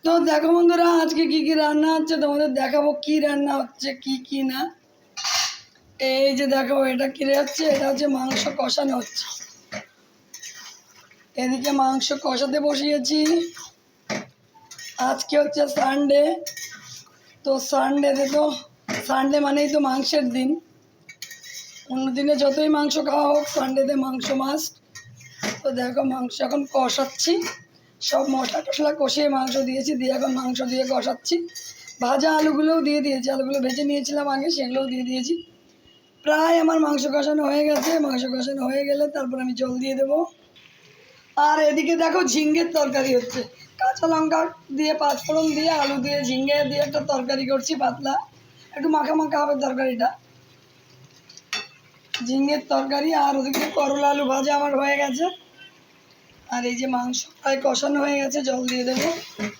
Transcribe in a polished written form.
তো দেখো বন্ধুরা, আজকে কি কি রান্না হচ্ছে তোমাদের দেখাবো। কি রান্না হচ্ছে কি না, এই যে দেখো এটা কি হচ্ছে, এটা হচ্ছে মাংস কষানো হচ্ছে। এদিকে মাংস কষাতে বসিয়েছি। আজকে হচ্ছে সানডে, তো সানডে মানেই তো মাংসের দিন। অন্য দিনে যতই মাংস খাওয়া হোক, সানডেতে মাংস মাস্ট। তো দেখো মাংস এখন কষাচ্ছি, সব মশলা টশলা কষিয়ে মাংস দিয়েছি, দিয়ে এখন মাংস দিয়ে কষাচ্ছি। ভাজা আলুগুলোও দিয়ে দিয়েছি, আলুগুলো ভেজে নিয়েছিলাম আগে, সেগুলোও দিয়ে দিয়েছি। প্রায় আমার মাংস কষানো হয়ে গেছে। মাংস কষানো হয়ে গেলে তারপর আমি জল দিয়ে দেবো। আর এদিকে দেখো ঝিঙ্গের তরকারি হচ্ছে, কাঁচা লঙ্কা দিয়ে পাঁচফোড়ন দিয়ে আলু দিয়ে ঝিঙ্গে দিয়ে একটা তরকারি করছি, পাতলা একটু মাখা মাখা হবে তরকারিটা, ঝিঙ্গের তরকারি। আর ওদিকে করলা আলু ভাজা আমার হয়ে গেছে। আর এই যে মাংস প্রায় কষানো হয়ে গেছে, জল দিয়ে দেবো।